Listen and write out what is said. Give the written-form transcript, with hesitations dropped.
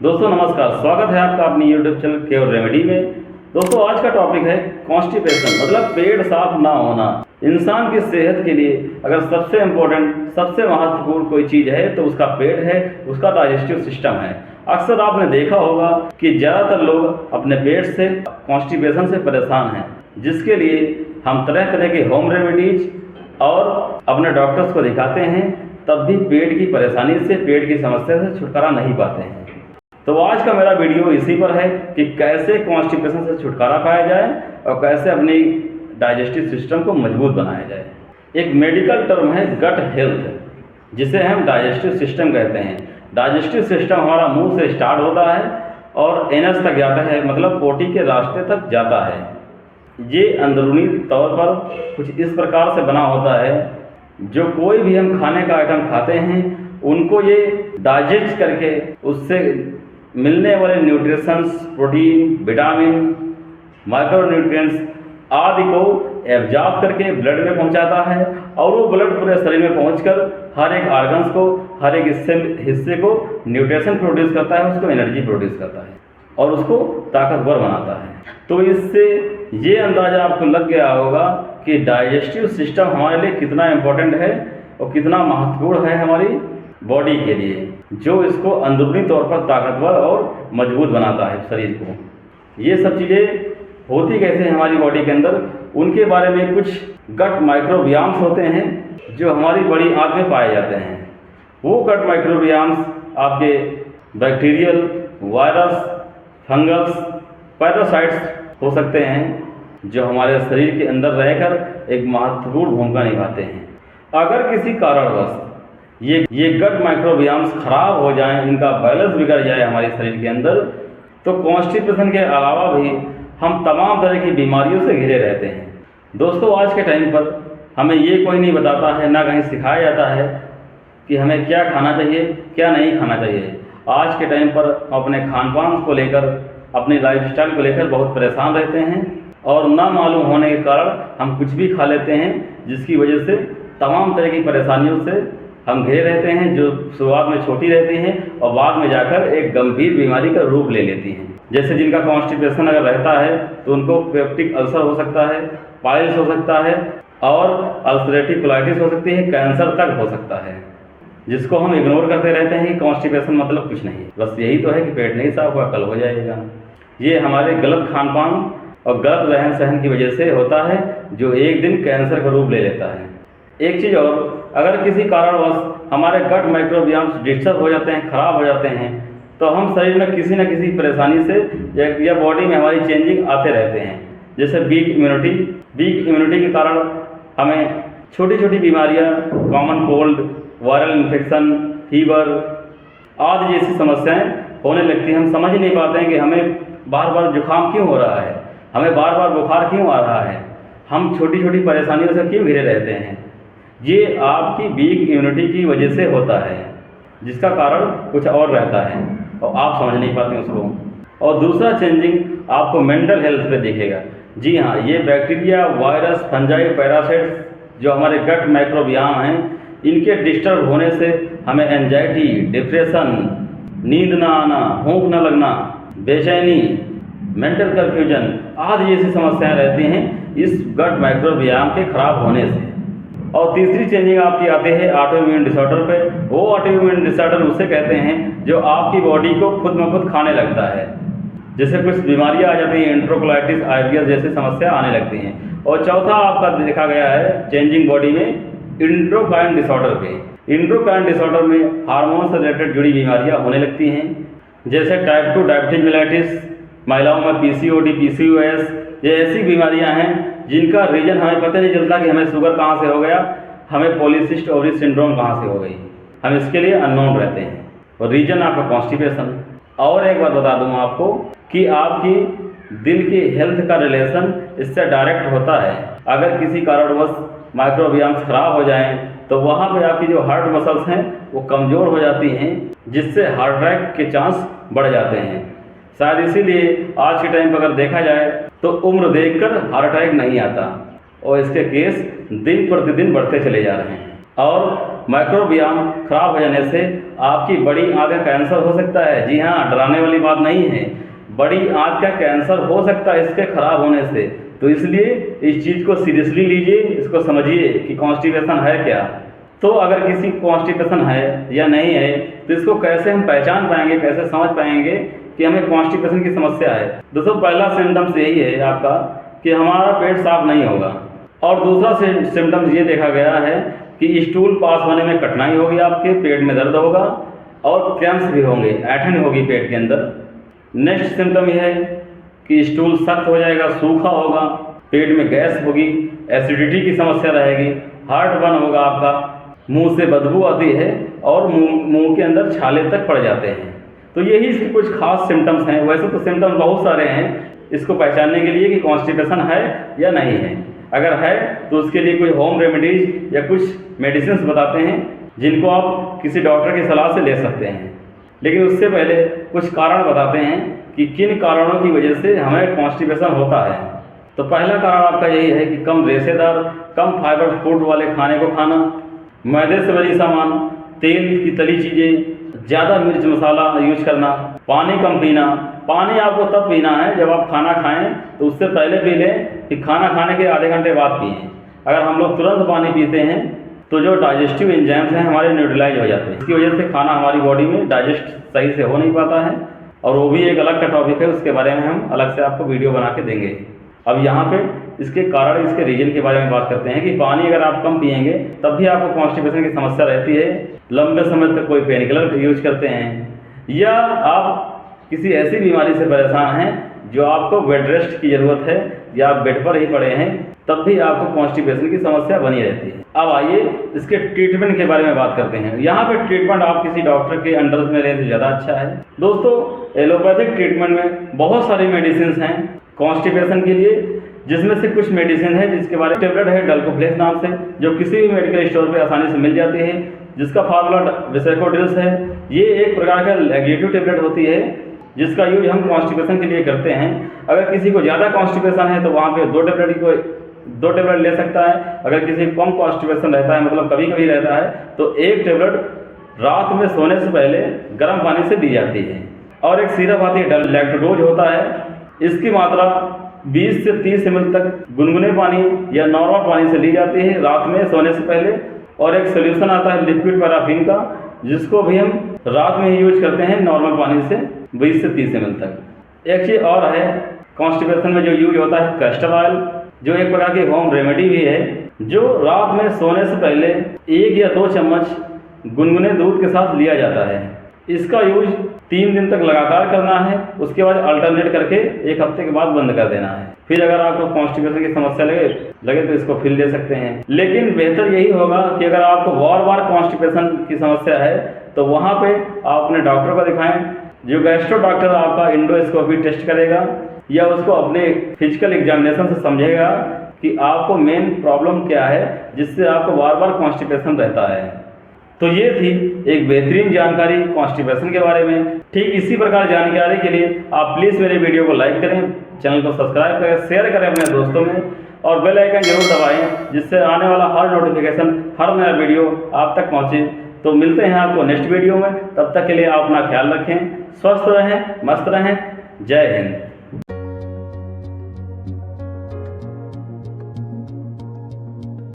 दोस्तों नमस्कार, स्वागत है आपका अपनी यूट्यूब चैनल केयर रेमेडी में। दोस्तों आज का टॉपिक है कॉन्स्टिपेशन, मतलब पेट साफ ना होना। इंसान की सेहत के लिए अगर सबसे इम्पोर्टेंट, सबसे महत्वपूर्ण कोई चीज़ है तो उसका पेट है, उसका डाइजेस्टिव सिस्टम है। अक्सर आपने देखा होगा कि ज़्यादातर लोग अपने पेट से कॉन्स्टिपेशन से परेशान हैं, जिसके लिए हम तरह तरह के होम रेमेडीज और अपने डॉक्टर्स को दिखाते हैं, तब भी पेट की परेशानी से, पेट की समस्या से छुटकारा नहीं पाते हैं। तो आज का मेरा वीडियो इसी पर है कि कैसे कॉन्स्टिपेशन से छुटकारा पाया जाए और कैसे अपनी डाइजेस्टिव सिस्टम को मजबूत बनाया जाए। एक मेडिकल टर्म है गट हेल्थ, जिसे हम डाइजेस्टिव सिस्टम कहते हैं। डाइजेस्टिव सिस्टम हमारा मुंह से स्टार्ट होता है और एनस तक जाता है, मतलब पोटी के रास्ते तक जाता है। ये अंदरूनी तौर पर कुछ इस प्रकार से बना होता है, जो कोई भी हम खाने का आइटम खाते हैं उनको ये डाइजेस्ट करके उससे मिलने वाले न्यूट्रिशंस, प्रोटीन, विटामिन, माइक्रोन्यूट्रिएंट्स आदि को एब्जॉर्ब करके ब्लड में पहुंचाता है और वो ब्लड पूरे शरीर में पहुंचकर हर एक ऑर्गन्स को, हर एक हिस्से को न्यूट्रिशन प्रोड्यूस करता है, उसको एनर्जी प्रोड्यूस करता है और उसको ताकतवर बनाता है। तो इससे ये अंदाज़ा आपको लग गया होगा कि डाइजेस्टिव सिस्टम हमारे लिए कितना इम्पोर्टेंट है और कितना महत्वपूर्ण है हमारी बॉडी के लिए, जो इसको अंदरूनी तौर पर ताकतवर और मजबूत बनाता है शरीर को। ये सब चीज़ें होती कैसे हैं हमारी बॉडी के अंदर, उनके बारे में कुछ गट माइक्रोबियाम्स होते हैं जो हमारी बड़ी आंत में पाए जाते हैं। वो गट माइक्रोबियाम्स आपके बैक्टीरियल, वायरस, फंगस, पैरासाइट्स हो सकते हैं, जो हमारे शरीर के अंदर रहकर एक महत्वपूर्ण भूमिका निभाते हैं। अगर किसी कारणवश ये गट माइक्रोबियाम्स खराब हो जाएं, इनका बैलेंस बिगड़ जाए हमारे शरीर के अंदर, तो कॉन्स्टिपेशन के अलावा भी हम तमाम तरह की बीमारियों से घिरे रहते हैं। दोस्तों आज के टाइम पर हमें ये कोई नहीं बताता है, ना कहीं सिखाया जाता है कि हमें क्या खाना चाहिए, क्या नहीं खाना चाहिए। आज के टाइम पर हम अपने खान पान को लेकर, अपनी लाइफस्टाइल को लेकर बहुत परेशान रहते हैं और ना मालूम होने के कारण हम कुछ भी खा लेते हैं, जिसकी वजह से तमाम तरह की परेशानियों से हम घिरे रहते हैं, जो शुरुआत में छोटी रहती हैं और बाद में जाकर एक गंभीर बीमारी का रूप ले लेती हैं। जैसे जिनका कॉन्स्टिपेशन अगर रहता है तो उनको पेप्टिक अल्सर हो सकता है, पाइल्स हो सकता है और अल्सरेटिव कोलाइटिस हो सकती है, कैंसर तक हो सकता है, जिसको हम इग्नोर करते रहते हैं कि कॉन्स्टिपेशन मतलब कुछ नहीं, बस यही तो है कि पेट नहीं साफ हुआ कल हो जाएगा। ये हमारे गलत खान पान और गलत रहन सहन की वजह से होता है, जो एक दिन कैंसर का रूप ले लेता है। एक चीज़ और, अगर किसी कारणवश हमारे गट माइक्रोबियाम्स डिस्टर्ब हो जाते हैं, खराब हो जाते हैं, तो हम शरीर में किसी न किसी परेशानी से या बॉडी में हमारी चेंजिंग आते रहते हैं। जैसे वीक इम्यूनिटी के कारण हमें छोटी छोटी बीमारियां, common cold, viral infection, fever आदि जैसी समस्याएं होने लगती हैं। हम समझ ही नहीं पाते हैं कि हमें बार बार जुकाम क्यों हो रहा है, हमें बार बार बुखार क्यों आ रहा है, हम छोटी छोटी परेशानियों से क्यों घिरे रहते हैं। ये आपकी वीक इम्यूनिटी की वजह से होता है, जिसका कारण कुछ और रहता है और आप समझ नहीं पाते उसको। और दूसरा चेंजिंग आपको मेंटल हेल्थ पे दिखेगा। जी हाँ, ये बैक्टीरिया, वायरस, फंजाई, पैरासाइट्स जो हमारे गट माइक्रोबियाम हैं, इनके डिस्टर्ब होने से हमें एंजाइटी, डिप्रेशन, नींद ना आना, भूख न लगना, बेचैनी, मेंटल कन्फ्यूजन आदि जैसी समस्याएं रहती हैं इस गट माइक्रोबियाम के खराब होने से। और तीसरी चेंजिंग आपकी आती है ऑटो इम्यून डिसऑर्डर पे। वो ऑटो इम्यून डिसऑर्डर उसे कहते हैं जो आपकी बॉडी को खुद में खुद खाने लगता है। जैसे कुछ बीमारियां आ जाती हैं, एंट्रोकोलाइटिस, आईबीएस जैसी समस्या आने लगती हैं। और चौथा आपका देखा गया है चेंजिंग बॉडी में एंडोक्राइन डिसऑर्डर पे। एंडोक्राइन डिसऑर्डर में हार्मोन से रिलेटेड जुड़ी बीमारियां होने लगती हैं, जैसे टाइप 2 डायबिटीज मेलाइटिस, महिलाओं में पीसीओडी, पीसीओएस, ये ऐसी बीमारियां हैं जिनका रीजन हमें पता नहीं चलता कि हमें शुगर कहाँ से हो गया, हमें पॉलीसिस्ट ओवरी सिंड्रोम कहाँ से हो गई, हम इसके लिए अननोन रहते हैं। और रीजन आपका कॉन्स्टिपेशन। और एक बात बता दूँ आपको कि आपकी दिल की हेल्थ का रिलेशन इससे डायरेक्ट होता है। अगर किसी कारणवश माइक्रोबियाम्स खराब हो जाएं तो वहाँ पे आपकी जो हार्ट मसल्स हैं वो कमज़ोर हो जाती हैं, जिससे हार्ट अटैक के चांस बढ़ जाते हैं। शायद इसीलिए आज के टाइम पर अगर देखा जाए तो उम्र देखकर हार्ट अटैक नहीं आता और इसके केस दिन प्रतिदिन बढ़ते चले जा रहे हैं। और माइक्रोबियाम खराब हो जाने से आपकी बड़ी आंत का कैंसर हो सकता है। जी हाँ, डराने वाली बात नहीं है, बड़ी आंत का कैंसर हो सकता है इसके खराब होने से। तो इसलिए इस चीज़ को सीरियसली लीजिए, इसको समझिए कि कॉन्स्टिपेशन है क्या। तो अगर किसी को कॉन्स्टिपेशन है या नहीं है तो इसको कैसे हम पहचान पाएंगे, कैसे समझ पाएंगे कि हमें कॉन्स्टिपेशन की समस्या है। दोस्तों, पहला सिम्टम्स यही है आपका कि हमारा पेट साफ नहीं होगा। और दूसरा सिम्टम्स ये देखा गया है कि स्टूल पास होने में कठिनाई होगी, आपके पेट में दर्द होगा और क्रैम्प्स भी होंगे, ऐंठन होगी पेट के अंदर। नेक्स्ट सिम्टम यह है कि स्टूल सख्त हो जाएगा, सूखा होगा, पेट में गैस होगी, एसिडिटी की समस्या रहेगी, हार्ट बर्न होगा आपका, मुंह से बदबू आती है और मुंह के अंदर छाले तक पड़ जाते हैं। तो यही इसके कुछ खास सिम्टम्स हैं। वैसे तो सिम्टम्स बहुत सारे हैं इसको पहचानने के लिए कि कॉन्स्टिपेशन है या नहीं है। अगर है तो उसके लिए कोई होम रेमेडीज या कुछ मेडिसिन बताते हैं जिनको आप किसी डॉक्टर की सलाह से ले सकते हैं। लेकिन उससे पहले कुछ कारण बताते हैं कि किन कारणों की वजह से हमें कॉन्स्टिपेशन होता है। तो पहला कारण आपका यही है कि कम रेशेदार, कम फाइबर फूड वाले खाने को खाना, मैदे से बनी सामान, तेल की तली चीज़ें, ज़्यादा मिर्च मसाला यूज करना, पानी कम पीना। पानी आपको तब पीना है जब आप खाना खाएं, तो उससे पहले पी लें, कि खाना खाने के आधे घंटे बाद पिएं। अगर हम लोग तुरंत पानी पीते हैं तो जो डाइजेस्टिव एंजाइम्स हैं हमारे न्यूट्रलाइज हो जाते हैं। इसकी वजह से खाना हमारी बॉडी में डाइजेस्ट सही से हो नहीं पाता है, और वो भी एक अलग का टॉपिक है, उसके बारे में हम अलग से आपको वीडियो बना के देंगे। अब यहाँ पे इसके कारण, इसके रीजन के बारे में बात करते हैं कि पानी अगर आप कम पिएंगे तब भी आपको कॉन्स्टिपेशन की समस्या रहती है। लंबे समय तक कोई पेन किलर यूज करते हैं, या आप किसी ऐसी बीमारी से परेशान हैं जो आपको बेड रेस्ट की ज़रूरत है, या आप बेड पर ही पड़े हैं, तब भी आपको कॉन्स्टिपेशन की समस्या बनी रहती है। अब आइए इसके ट्रीटमेंट के बारे में बात करते हैं। यहाँ पे ट्रीटमेंट आप किसी डॉक्टर के अंडर में लें तो ज़्यादा अच्छा है। दोस्तों, एलोपैथिक ट्रीटमेंट में बहुत सारी मेडिसिन हैं कॉन्स्टिपेशन के लिए, जिसमें से कुछ मेडिसिन है जिसके बारे में टेबलेट है डल्कोफ्लेक्स नाम से, जो किसी भी मेडिकल स्टोर पे आसानी से मिल जाती है, जिसका फार्मूला वेसेकोड्रिल्स है। ये एक प्रकार का लैक्सेटिव टेबलेट होती है जिसका यूज हम कॉन्स्टिपेशन के लिए करते हैं। अगर किसी को ज़्यादा कॉन्स्टिपेशन है तो वहाँ पे दो टेबलेट ले सकता है। अगर किसी को कम कॉन्स्टिपेशन रहता है, मतलब कभी कभी रहता है, तो एक टेबलेट रात में सोने से पहले गर्म पानी से दी जाती है। और एक सिरप आती है लैक्टोडोज होता है, इसकी मात्रा 20 से 30 ml तक गुनगुने पानी या नॉर्मल पानी से ली जाती है रात में सोने से पहले। और एक सोल्यूशन आता है लिक्विड पैराफिन का, जिसको भी हम रात में ही यूज करते हैं नॉर्मल पानी से 20 से 30 ml तक। एक चीज़ और है कॉन्स्टिपेशन में जो यूज होता है कैस्टर ऑयल, जो एक प्रकार की होम रेमेडी भी है, जो रात में सोने से पहले 1 या 2 चम्मच गुनगुने दूध के साथ लिया जाता है। इसका यूज 3 दिन तक लगातार करना है, उसके बाद अल्टरनेट करके 1 हफ्ते के बाद बंद कर देना है। फिर अगर आपको कॉन्स्टिपेशन की समस्या लगे तो इसको फिर ले सकते हैं। लेकिन बेहतर यही होगा कि अगर आपको बार बार कॉन्स्टिपेशन की समस्या है तो वहाँ पे आप अपने डॉक्टर को दिखाएं, जो गैस्ट्रो डॉक्टर आपका एंडोस्कोपी टेस्ट करेगा या उसको अपने फिजिकल एग्जामिनेशन से समझेगा कि आपको मेन प्रॉब्लम क्या है जिससे आपको बार बार कॉन्स्टिपेशन रहता है। तो ये थी एक बेहतरीन जानकारी कॉन्स्टिपेशन के बारे में। ठीक इसी प्रकार जानकारी के लिए आप प्लीज़ मेरे वीडियो को लाइक करें, चैनल को सब्सक्राइब करें, शेयर करें अपने दोस्तों में, और बेल आइकन जरूर दबाएं, जिससे आने वाला हर नोटिफिकेशन, हर नया वीडियो आप तक पहुँचे। तो मिलते हैं आपको नेक्स्ट वीडियो में, तब तक के लिए आप अपना ख्याल रखें, स्वस्थ रहें, मस्त रहें। जय हिंद।